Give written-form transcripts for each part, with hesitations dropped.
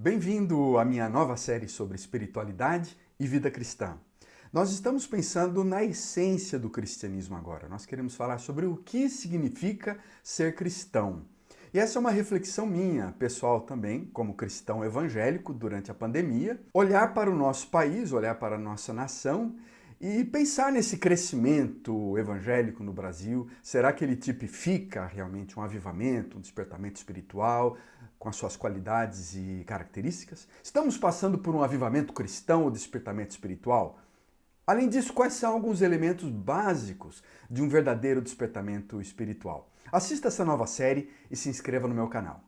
Bem-vindo à minha nova série sobre espiritualidade e vida cristã. Nós estamos pensando na essência do cristianismo agora. Nós queremos falar sobre o que significa ser cristão. E essa é uma reflexão minha, pessoal também, como cristão evangélico durante a pandemia, olhar para o nosso país, olhar para a nossa nação e pensar nesse crescimento evangélico no Brasil. Será que ele tipifica realmente um avivamento, um despertamento espiritual, com as suas qualidades e características? Estamos passando por um avivamento cristão ou despertamento espiritual? Além disso, quais são alguns elementos básicos de um verdadeiro despertamento espiritual? Assista essa nova série e se inscreva no meu canal.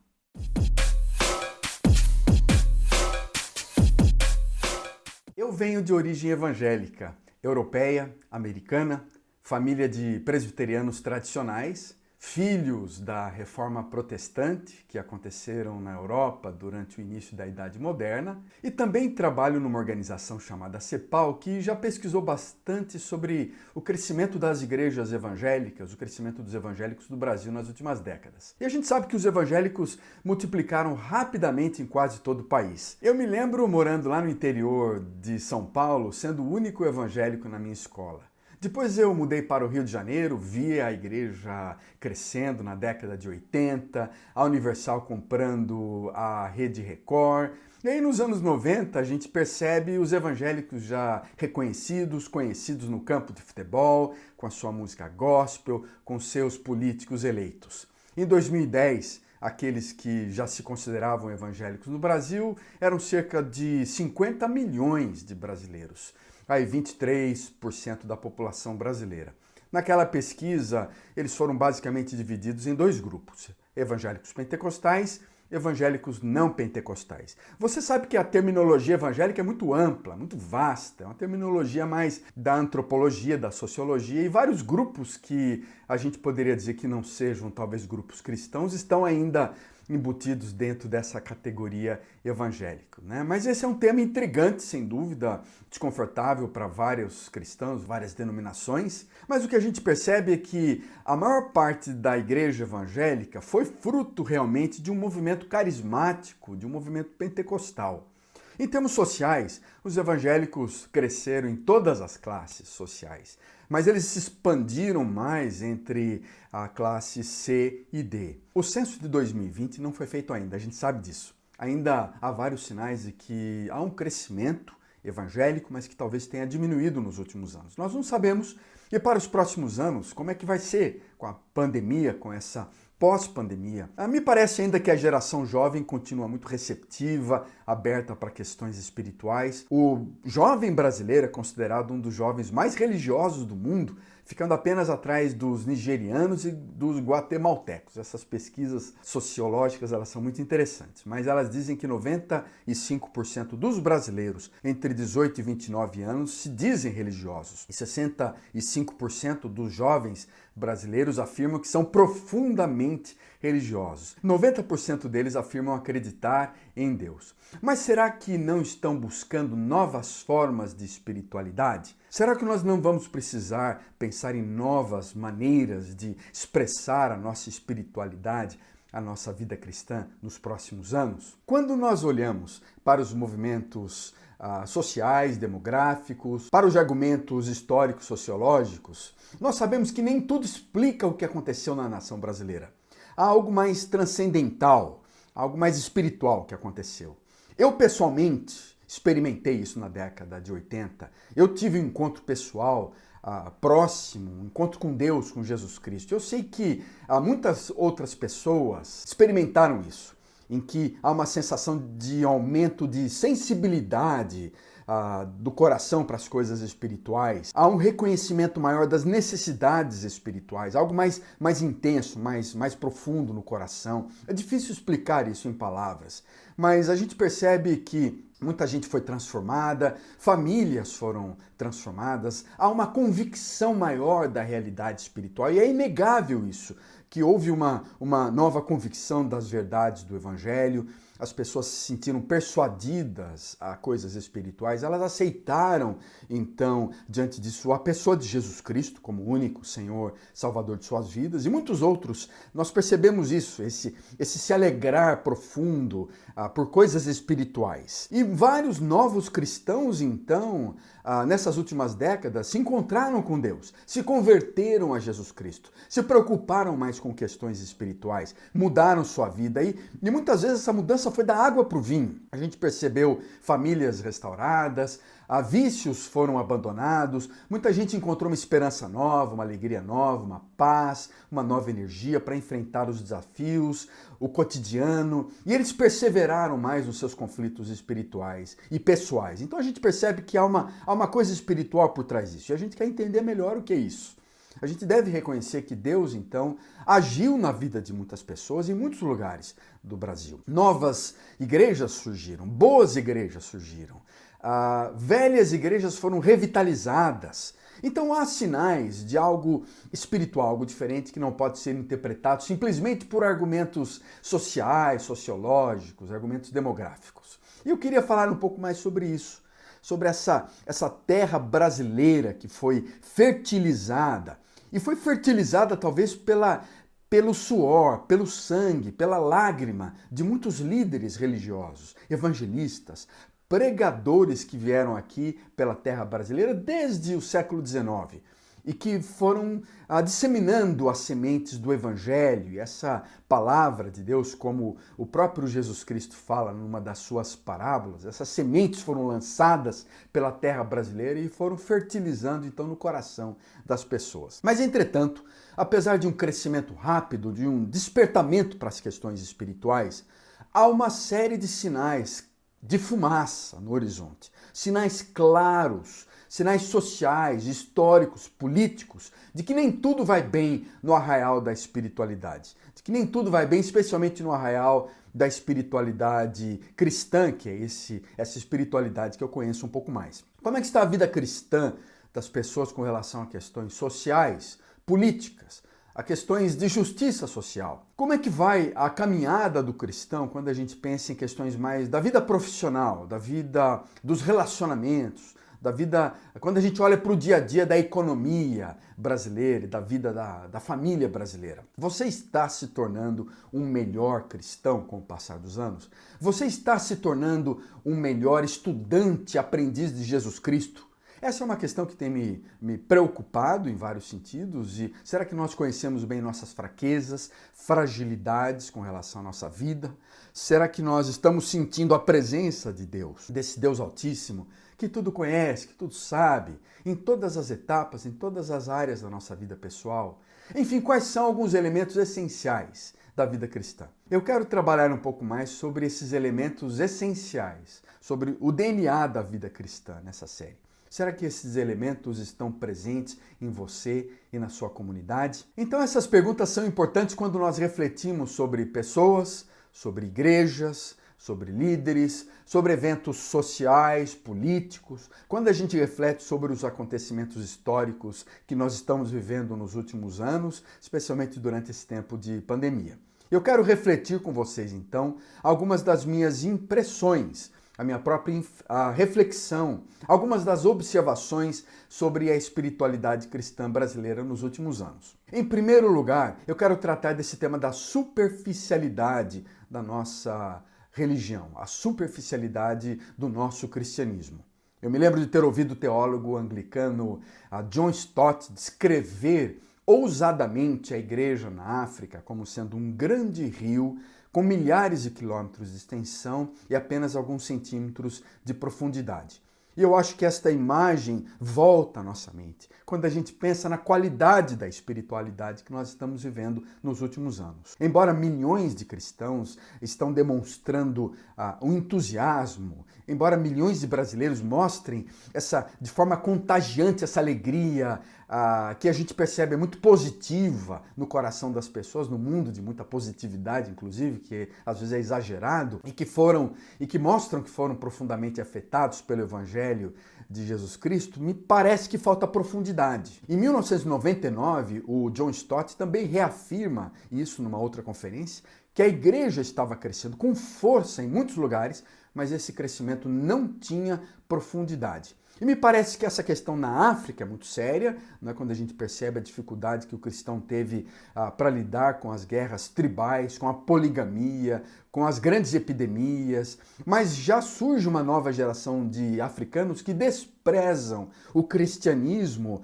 Eu venho de origem evangélica, europeia, americana, família de presbiterianos tradicionais, filhos da Reforma Protestante, que aconteceram na Europa durante o início da Idade Moderna, e também trabalho numa organização chamada CEPAL, que já pesquisou bastante sobre o crescimento das igrejas evangélicas, o crescimento dos evangélicos do Brasil nas últimas décadas. E a gente sabe que os evangélicos multiplicaram rapidamente em quase todo o país. Eu me lembro morando lá no interior de São Paulo, sendo o único evangélico na minha escola. Depois eu mudei para o Rio de Janeiro, vi a igreja crescendo na década de 80, a Universal comprando a Rede Record. E aí nos anos 90 a gente percebe os evangélicos já reconhecidos, conhecidos no campo de futebol, com a sua música gospel, com seus políticos eleitos. Em 2010, aqueles que já se consideravam evangélicos no Brasil eram cerca de 50 milhões de brasileiros. Aí 23% da população brasileira. Naquela pesquisa, eles foram basicamente divididos em dois grupos: evangélicos pentecostais, evangélicos não pentecostais. Você sabe que a terminologia evangélica é muito ampla, muito vasta, é uma terminologia mais da antropologia, da sociologia, e vários grupos que a gente poderia dizer que não sejam talvez grupos cristãos estão ainda embutidos dentro dessa categoria evangélica, né? Mas esse é um tema intrigante, sem dúvida, desconfortável para vários cristãos, várias denominações, mas o que a gente percebe é que a maior parte da igreja evangélica foi fruto realmente de um movimento carismático, de um movimento pentecostal. Em termos sociais, os evangélicos cresceram em todas as classes sociais, mas eles se expandiram mais entre a classe C e D. O censo de 2020 não foi feito ainda, a gente sabe disso. Ainda há vários sinais de que há um crescimento evangélico, mas que talvez tenha diminuído nos últimos anos. Nós não sabemos, e para os próximos anos, como é que vai ser com a pandemia, com essa pós-pandemia. Me parece ainda que a geração jovem continua muito receptiva, aberta para questões espirituais. O jovem brasileiro é considerado um dos jovens mais religiosos do mundo, ficando apenas atrás dos nigerianos e dos guatemaltecos. Essas pesquisas sociológicas, elas são muito interessantes, mas elas dizem que 95% dos brasileiros entre 18 e 29 anos se dizem religiosos, e 65% dos jovens brasileiros afirmam que são profundamente religiosos. 90% deles afirmam acreditar em Deus. Mas será que não estão buscando novas formas de espiritualidade? Será que nós não vamos precisar pensar em novas maneiras de expressar a nossa espiritualidade, a nossa vida cristã nos próximos anos? Quando nós olhamos para os movimentos sociais, demográficos, para os argumentos históricos, sociológicos, nós sabemos que nem tudo explica o que aconteceu na nação brasileira. Há algo mais transcendental, algo mais espiritual que aconteceu. Eu, pessoalmente, experimentei isso na década de 80. Eu tive um encontro pessoal próximo, um encontro com Deus, com Jesus Cristo. Eu sei que muitas outras pessoas experimentaram isso, em que há uma sensação de aumento de sensibilidade do coração para as coisas espirituais. Há um reconhecimento maior das necessidades espirituais, algo mais intenso, mais profundo no coração. É difícil explicar isso em palavras, mas a gente percebe que muita gente foi transformada, famílias foram transformadas, há uma convicção maior da realidade espiritual, e é inegável isso, que houve uma nova convicção das verdades do Evangelho. as pessoas se sentiram persuadidas a coisas espirituais, elas aceitaram, então, diante disso, a pessoa de Jesus Cristo como único Senhor, Salvador de suas vidas, e muitos outros. Nós percebemos isso, esse se alegrar profundo por coisas espirituais. E vários novos cristãos, então, nessas últimas décadas, se encontraram com Deus, se converteram a Jesus Cristo, se preocuparam mais com questões espirituais, mudaram sua vida e muitas vezes essa mudança foi da água para o vinho. A gente percebeu famílias restauradas, vícios foram abandonados, muita gente encontrou uma esperança nova, uma alegria nova, uma paz, uma nova energia para enfrentar os desafios, o cotidiano, e eles perseveraram mais nos seus conflitos espirituais e pessoais. Então a gente percebe que há uma coisa espiritual por trás disso, e a gente quer entender melhor o que é isso. A gente deve reconhecer que Deus, então, agiu na vida de muitas pessoas em muitos lugares do Brasil. Novas igrejas surgiram, boas igrejas surgiram, velhas igrejas foram revitalizadas. Então há sinais de algo espiritual, algo diferente que não pode ser interpretado simplesmente por argumentos sociais, sociológicos, argumentos demográficos. E eu queria falar um pouco mais sobre isso, sobre essa terra brasileira que foi fertilizada. E foi fertilizada talvez pelo suor, pelo sangue, pela lágrima de muitos líderes religiosos, evangelistas, pregadores que vieram aqui pela terra brasileira desde o século XIX e que foram disseminando as sementes do Evangelho, e essa palavra de Deus, como o próprio Jesus Cristo fala numa das suas parábolas, essas sementes foram lançadas pela terra brasileira e foram fertilizando então no coração das pessoas. Mas entretanto, apesar de um crescimento rápido, de um despertamento para as questões espirituais, há uma série de sinais de fumaça no horizonte, sinais claros, sinais sociais, históricos, políticos, de que nem tudo vai bem no arraial da espiritualidade, de que nem tudo vai bem, especialmente no arraial da espiritualidade cristã, que é essa espiritualidade que eu conheço um pouco mais. Como é que está a vida cristã das pessoas com relação a questões sociais, políticas, a questões de justiça social? Como é que vai a caminhada do cristão quando a gente pensa em questões mais da vida profissional, da vida dos relacionamentos, da vida, quando a gente olha para o dia a dia da economia brasileira, da vida da família brasileira? Você está se tornando um melhor cristão com o passar dos anos? Você está se tornando um melhor estudante, aprendiz de Jesus Cristo? Essa é uma questão que tem me preocupado em vários sentidos. E será que nós conhecemos bem nossas fraquezas, fragilidades com relação à nossa vida? Será que nós estamos sentindo a presença de Deus, desse Deus Altíssimo, que tudo conhece, que tudo sabe, em todas as etapas, em todas as áreas da nossa vida pessoal? Enfim, quais são alguns elementos essenciais da vida cristã? Eu quero trabalhar um pouco mais sobre esses elementos essenciais, sobre o DNA da vida cristã nessa série. Será que esses elementos estão presentes em você e na sua comunidade? Então essas perguntas são importantes quando nós refletimos sobre pessoas, sobre igrejas, sobre líderes, sobre eventos sociais, políticos, quando a gente reflete sobre os acontecimentos históricos que nós estamos vivendo nos últimos anos, especialmente durante esse tempo de pandemia. Eu quero refletir com vocês, então, algumas das minhas impressões, a minha própria reflexão, algumas das observações sobre a espiritualidade cristã brasileira nos últimos anos. Em primeiro lugar, eu quero tratar desse tema da superficialidade da nossa religião, a superficialidade do nosso cristianismo. Eu me lembro de ter ouvido o teólogo anglicano John Stott descrever ousadamente a igreja na África como sendo um grande rio com milhares de quilômetros de extensão e apenas alguns centímetros de profundidade. E eu acho que esta imagem volta à nossa mente quando a gente pensa na qualidade da espiritualidade que nós estamos vivendo nos últimos anos. Embora milhões de cristãos estão demonstrando um entusiasmo, embora milhões de brasileiros mostrem de forma contagiante essa alegria que a gente percebe é muito positiva no coração das pessoas, no mundo de muita positividade, inclusive, que às vezes é exagerado, e que mostram que foram profundamente afetados pelo Evangelho de Jesus Cristo, me parece que falta profundidade. Em 1999, o John Stott também reafirma isso numa outra conferência, que a igreja estava crescendo com força em muitos lugares, mas esse crescimento não tinha profundidade. E me parece que essa questão na África é muito séria, né, quando a gente percebe a dificuldade que o cristão teve para lidar com as guerras tribais, com a poligamia, com as grandes epidemias, mas já surge uma nova geração de africanos que desprezam o cristianismo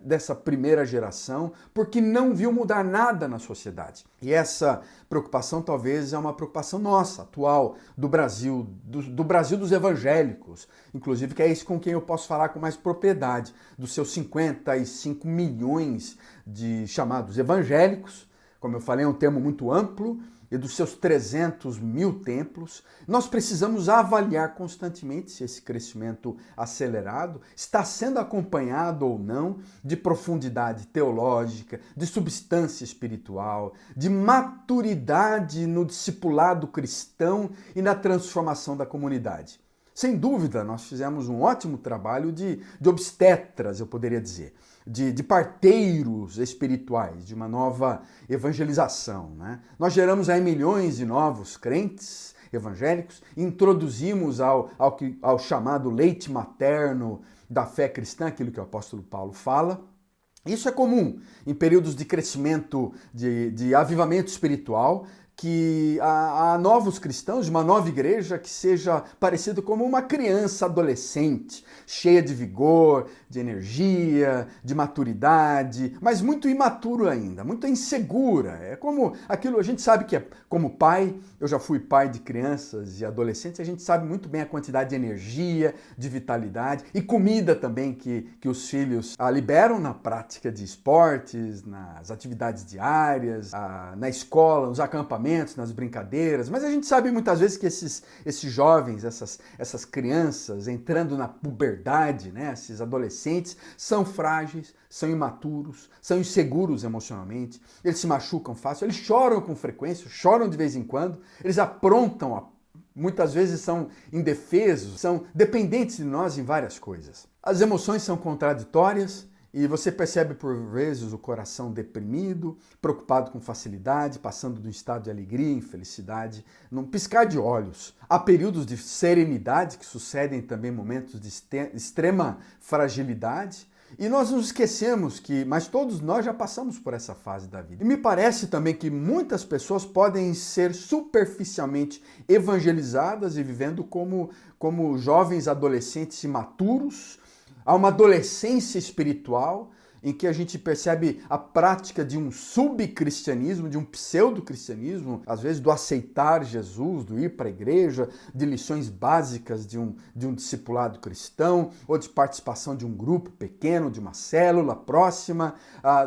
dessa primeira geração porque não viu mudar nada na sociedade. E essa preocupação talvez é uma preocupação nossa, atual, do Brasil, do Brasil dos evangélicos, inclusive, que é esse com quem eu posso falar com mais propriedade, dos seus 55 milhões de chamados evangélicos, como eu falei, é um termo muito amplo, e dos seus 300 mil templos. Nós precisamos avaliar constantemente se esse crescimento acelerado está sendo acompanhado ou não de profundidade teológica, de substância espiritual, de maturidade no discipulado cristão e na transformação da comunidade. Sem dúvida, nós fizemos um ótimo trabalho de obstetras, eu poderia dizer, de parteiros espirituais, de uma nova evangelização, né? Nós geramos aí milhões de novos crentes evangélicos, introduzimos ao chamado leite materno da fé cristã, aquilo que o apóstolo Paulo fala. Isso é comum em períodos de crescimento, de avivamento espiritual, que há novos cristãos, de uma nova igreja que seja parecido como uma criança adolescente, cheia de vigor, de energia, de maturidade, mas muito imaturo ainda, muito insegura. É como aquilo, a gente sabe que é como pai, eu já fui pai de crianças e adolescentes, a gente sabe muito bem a quantidade de energia, de vitalidade e comida também que os filhos liberam na prática de esportes, nas atividades diárias, na escola, nos acampamentos, nas brincadeiras, mas a gente sabe muitas vezes que esses jovens, essas crianças entrando na puberdade, né, esses adolescentes, são frágeis, são imaturos, são inseguros emocionalmente, eles se machucam fácil, eles choram com frequência, choram de vez em quando, eles aprontam, muitas vezes são indefesos, são dependentes de nós em várias coisas. As emoções são contraditórias, e você percebe por vezes o coração deprimido, preocupado com facilidade, passando de um estado de alegria e infelicidade, num piscar de olhos. Há períodos de serenidade que sucedem também momentos de extrema fragilidade. E nós nos esquecemos mas todos nós já passamos por essa fase da vida. E me parece também que muitas pessoas podem ser superficialmente evangelizadas e vivendo como jovens adolescentes imaturos. Há uma adolescência espiritual em que a gente percebe a prática de um subcristianismo, de um pseudo-cristianismo, às vezes do aceitar Jesus, do ir para a igreja, de lições básicas de um discipulado cristão, ou de participação de um grupo pequeno, de uma célula próxima,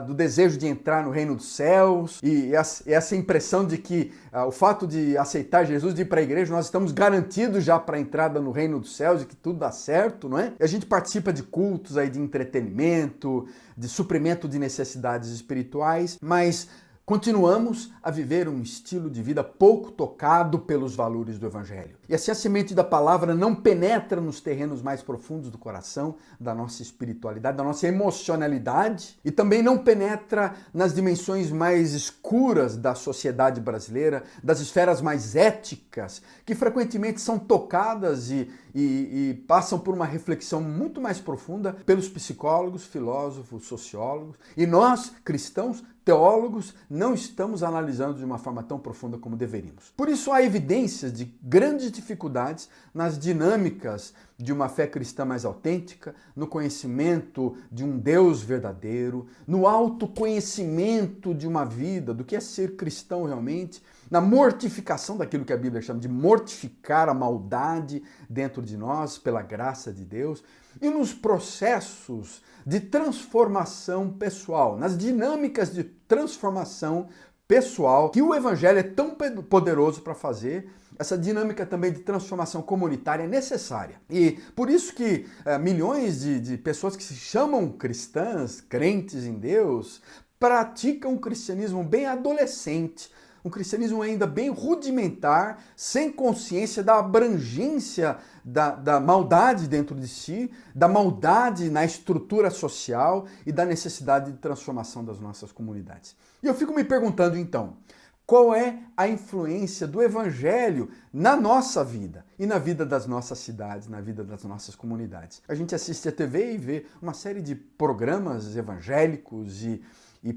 do desejo de entrar no reino dos céus, e essa impressão de que o fato de aceitar Jesus, de ir para a igreja, nós estamos garantidos já para a entrada no reino dos céus e que tudo dá certo, não é? E a gente participa de cultos aí de entretenimento, de suprimento de necessidades espirituais, mas continuamos a viver um estilo de vida pouco tocado pelos valores do Evangelho. E assim a semente da palavra não penetra nos terrenos mais profundos do coração, da nossa espiritualidade, da nossa emocionalidade, e também não penetra nas dimensões mais escuras da sociedade brasileira, das esferas mais éticas, que frequentemente são tocadas e passam por uma reflexão muito mais profunda pelos psicólogos, filósofos, sociólogos, e nós, cristãos, teólogos, não estamos analisando de uma forma tão profunda como deveríamos. Por isso há evidências de grandes dificuldades nas dinâmicas de uma fé cristã mais autêntica, no conhecimento de um Deus verdadeiro, no autoconhecimento de uma vida, do que é ser cristão realmente, na mortificação daquilo que a Bíblia chama de mortificar a maldade dentro de nós pela graça de Deus, e nos processos de transformação pessoal, nas dinâmicas de transformação pessoal que o Evangelho é tão poderoso para fazer. Essa dinâmica também de transformação comunitária é necessária. E por isso que milhões de pessoas que se chamam cristãs, crentes em Deus, praticam um cristianismo bem adolescente, um cristianismo ainda bem rudimentar, sem consciência da abrangência da maldade dentro de si, da maldade na estrutura social e da necessidade de transformação das nossas comunidades. E eu fico me perguntando então, Qual é a influência do Evangelho na nossa vida e na vida das nossas cidades, na vida das nossas comunidades? A gente assiste a TV e vê uma série de programas evangélicos e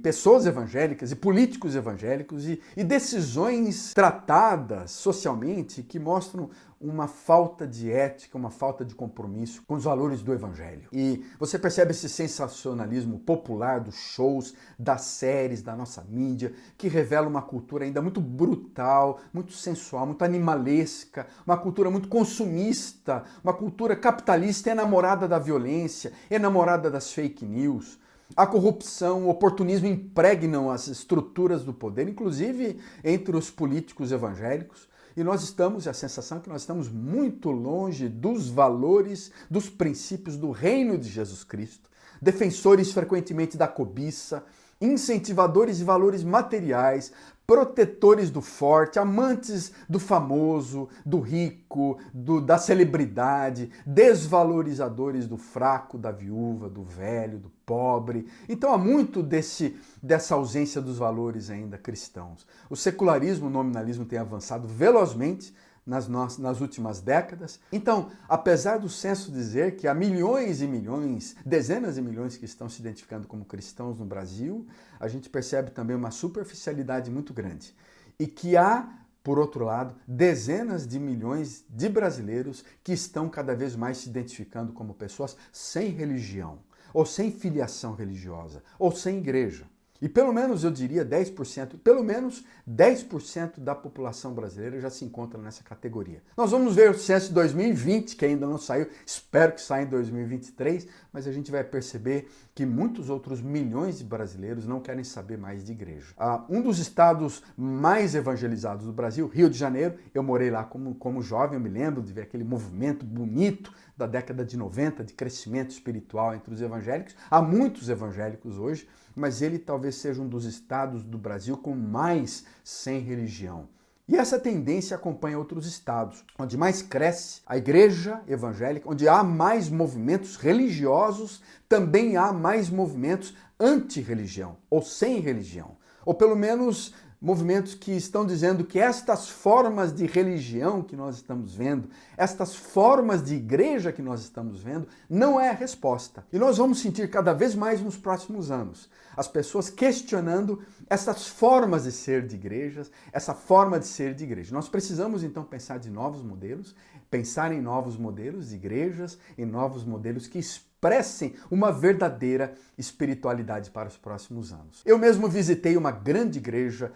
pessoas evangélicas e políticos evangélicos e decisões tratadas socialmente que mostram uma falta de ética, uma falta de compromisso com os valores do Evangelho. E você percebe esse sensacionalismo popular dos shows, das séries, da nossa mídia, que revela uma cultura ainda muito brutal, muito sensual, muito animalesca, uma cultura muito consumista, uma cultura capitalista enamorada da violência, enamorada das fake news. A corrupção, o oportunismo impregnam as estruturas do poder, inclusive entre os políticos evangélicos. E nós estamos, a sensação é que nós estamos muito longe dos valores, dos princípios do reino de Jesus Cristo, defensores frequentemente da cobiça, incentivadores de valores materiais, protetores do forte, amantes do famoso, do rico, da celebridade, desvalorizadores do fraco, da viúva, do velho, do pobre. Então há muito dessa ausência dos valores ainda cristãos. O secularismo, o nominalismo tem avançado velozmente nas últimas décadas. Então, apesar do censo dizer que há milhões e milhões, dezenas de milhões que estão se identificando como cristãos no Brasil, a gente percebe também uma superficialidade muito grande. E que há, por outro lado, dezenas de milhões de brasileiros que estão cada vez mais se identificando como pessoas sem religião, ou sem filiação religiosa, ou sem igreja. E pelo menos, eu diria, 10%, pelo menos 10% da população brasileira já se encontra nessa categoria. Nós vamos ver o censo de 2020, que ainda não saiu, espero que saia em 2023, mas a gente vai perceber que muitos outros milhões de brasileiros não querem saber mais de igreja. Um dos estados mais evangelizados do Brasil, Rio de Janeiro, eu morei lá como jovem, eu me lembro de ver aquele movimento bonito da década de 90, de crescimento espiritual entre os evangélicos. Há muitos evangélicos hoje, mas ele talvez seja um dos estados do Brasil com mais sem religião. E essa tendência acompanha outros estados, onde mais cresce a igreja evangélica, onde há mais movimentos religiosos, também há mais movimentos anti-religião, ou sem religião. Ou pelo menos movimentos que estão dizendo que estas formas de religião que nós estamos vendo, estas formas de igreja que nós estamos vendo, não é a resposta. E nós vamos sentir cada vez mais nos próximos anos as pessoas questionando essas formas de ser de igrejas, essa forma de ser de igreja. Nós precisamos então pensar de novos modelos, pensar em novos modelos de igrejas, em novos modelos que expressem uma verdadeira espiritualidade para os próximos anos. Eu mesmo visitei uma grande igreja,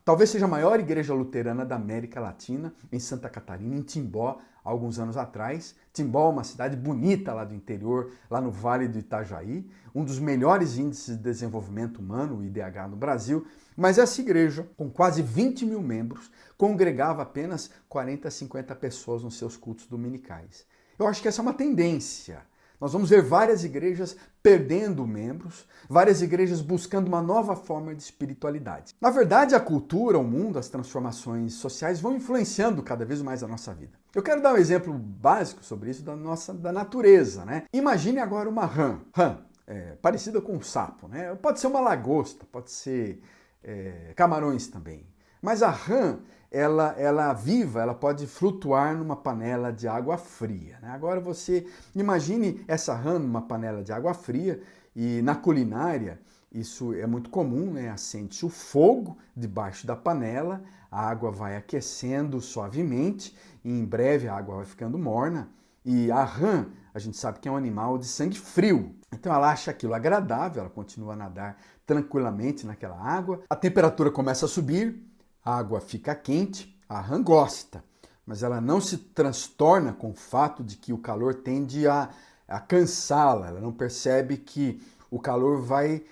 talvez seja a maior igreja luterana da América Latina, em Santa Catarina, em Timbó, há alguns anos atrás. Timbó é uma cidade bonita lá do interior, lá no Vale do Itajaí, um dos melhores índices de desenvolvimento humano, o IDH, no Brasil, mas essa igreja, com quase 20 mil membros, congregava apenas 40 a 50 pessoas nos seus cultos dominicais. Eu acho que essa é uma tendência. Nós vamos ver várias igrejas perdendo membros, várias igrejas buscando uma nova forma de espiritualidade. Na verdade, a cultura, o mundo, as transformações sociais vão influenciando cada vez mais a nossa vida. Eu quero dar um exemplo básico sobre isso da natureza, né? Imagine agora uma rã parecida com um sapo, né? Pode ser uma lagosta, pode ser camarões também. Mas a rã, ela viva, ela pode flutuar numa panela de água fria, né? Agora você imagine essa rã numa panela de água fria e na culinária isso é muito comum, né? Acende-se o fogo debaixo da panela, a água vai aquecendo suavemente e em breve a água vai ficando morna e a rã, a gente sabe que é um animal de sangue frio. Então ela acha aquilo agradável, ela continua a nadar tranquilamente naquela água, a temperatura começa a subir, a água fica quente, a rã gosta, mas ela não se transtorna com o fato de que o calor tende a cansá-la. Ela não percebe que o calor vai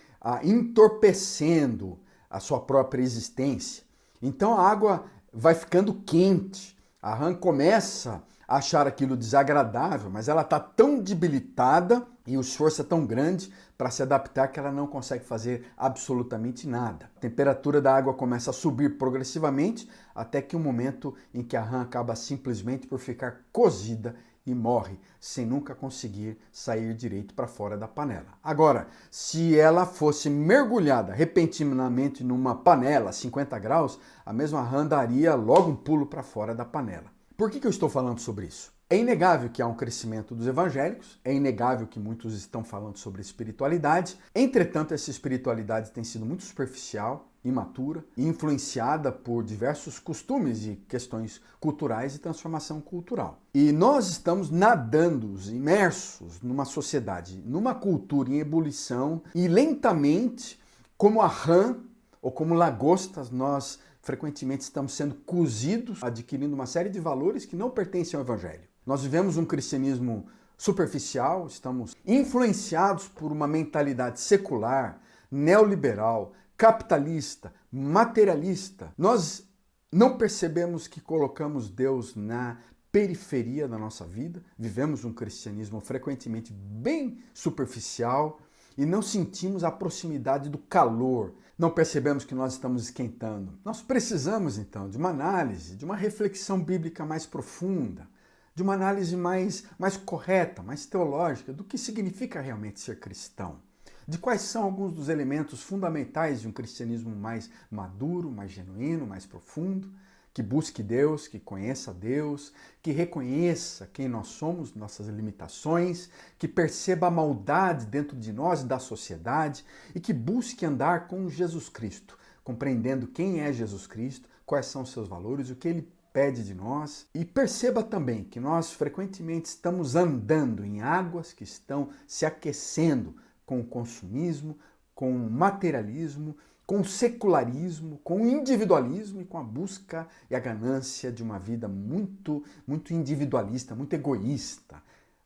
entorpecendo a sua própria existência. Então a água vai ficando quente, a rã começa achar aquilo desagradável, mas ela está tão debilitada e o esforço é tão grande para se adaptar que ela não consegue fazer absolutamente nada. A temperatura da água começa a subir progressivamente até que o momento em que a rã acaba simplesmente por ficar cozida e morre, sem nunca conseguir sair direito para fora da panela. Agora, se ela fosse mergulhada repentinamente numa panela a 50 graus, a mesma rã daria logo um pulo para fora da panela. Por que eu estou falando sobre isso? É inegável que há um crescimento dos evangélicos, é inegável que muitos estão falando sobre espiritualidade, entretanto essa espiritualidade tem sido muito superficial, imatura e influenciada por diversos costumes e questões culturais e transformação cultural. E nós estamos nadando, imersos numa sociedade, numa cultura em ebulição e lentamente, como a rã ou como lagostas, nós frequentemente estamos sendo cozidos, adquirindo uma série de valores que não pertencem ao evangelho. Nós vivemos um cristianismo superficial, estamos influenciados por uma mentalidade secular, neoliberal, capitalista, materialista. Nós não percebemos que colocamos Deus na periferia da nossa vida, vivemos um cristianismo frequentemente bem superficial e não sentimos a proximidade do calor, não percebemos que nós estamos esquentando. Nós precisamos então de uma análise, de uma reflexão bíblica mais profunda, de uma análise mais correta, mais teológica do que significa realmente ser cristão. De quais são alguns dos elementos fundamentais de um cristianismo mais maduro, mais genuíno, mais profundo, que busque Deus, que conheça Deus, que reconheça quem nós somos, nossas limitações, que perceba a maldade dentro de nós e da sociedade e que busque andar com Jesus Cristo, compreendendo quem é Jesus Cristo, quais são os seus valores, o que ele pede de nós. E perceba também que nós frequentemente estamos andando em águas que estão se aquecendo com o consumismo, com o materialismo, com o secularismo, com o individualismo e com a busca e a ganância de uma vida muito individualista, muito egoísta,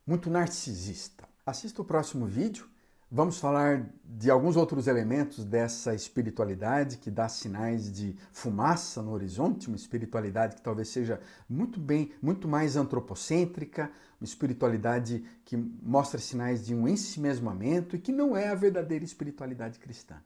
muito narcisista. Assista o próximo vídeo. Vamos falar de alguns outros elementos dessa espiritualidade que dá sinais de fumaça no horizonte, uma espiritualidade que talvez seja muito mais antropocêntrica, uma espiritualidade que mostra sinais de um ensimesmamento e que não é a verdadeira espiritualidade cristã.